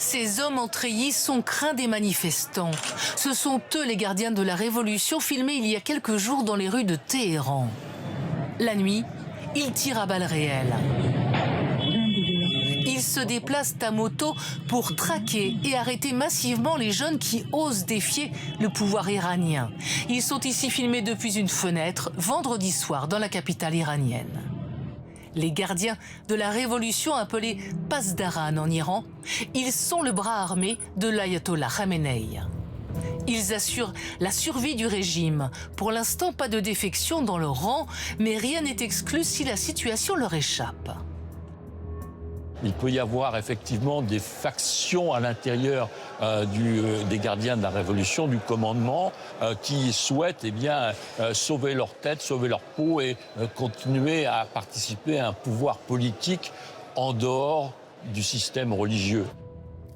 Ces hommes en treillis sont craints des manifestants. Ce sont eux les gardiens de la Révolution filmés il y a quelques jours dans les rues de Téhéran. La nuit, ils tirent à balles réelles. Ils se déplacent à moto pour traquer et arrêter massivement les jeunes qui osent défier le pouvoir iranien. Ils sont ici filmés depuis une fenêtre, vendredi soir, dans la capitale iranienne. Les gardiens de la révolution appelés Pasdaran en Iran, ils sont le bras armé de l'ayatollah Khamenei. Ils assurent la survie du régime. Pour l'instant, pas de défection dans leur rang, mais rien n'est exclu si la situation leur échappe. Il peut y avoir effectivement des factions à l'intérieur des gardiens de la Révolution, du commandement, qui souhaitent sauver leur tête, sauver leur peau et continuer à participer à un pouvoir politique en dehors du système religieux.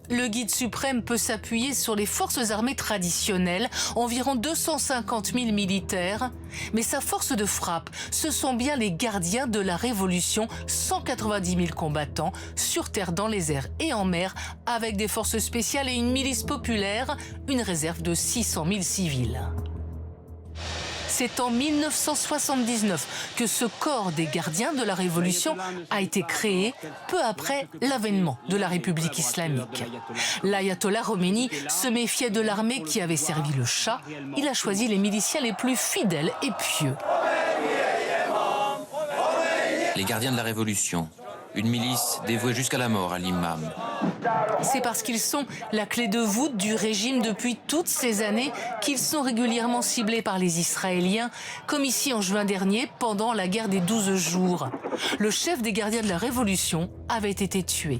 Le guide suprême peut s'appuyer sur les forces armées traditionnelles, environ 250 000 militaires. Mais sa force de frappe, ce sont bien les gardiens de la Révolution, 190 000 combattants, sur terre, dans les airs et en mer, avec des forces spéciales et une milice populaire, une réserve de 600 000 civils. C'est en 1979 que ce corps des gardiens de la Révolution a été créé, peu après l'avènement de la République islamique. L'ayatollah Khomeini se méfiait de l'armée qui avait servi le Shah. Il a choisi les miliciens les plus fidèles et pieux. Les gardiens de la Révolution, une milice dévouée jusqu'à la mort à l'imam. C'est parce qu'ils sont la clé de voûte du régime depuis toutes ces années qu'ils sont régulièrement ciblés par les Israéliens, comme ici en juin dernier, pendant la guerre des 12 jours. Le chef des gardiens de la Révolution avait été tué.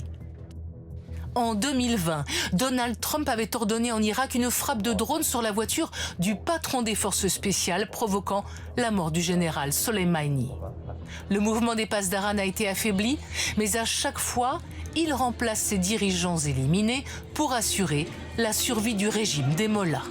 En 2020, Donald Trump avait ordonné en Irak une frappe de drone sur la voiture du patron des forces spéciales, provoquant la mort du général Soleimani. Le mouvement des Pasdaran a été affaibli, mais à chaque fois, il remplace ses dirigeants éliminés pour assurer la survie du régime des mollahs.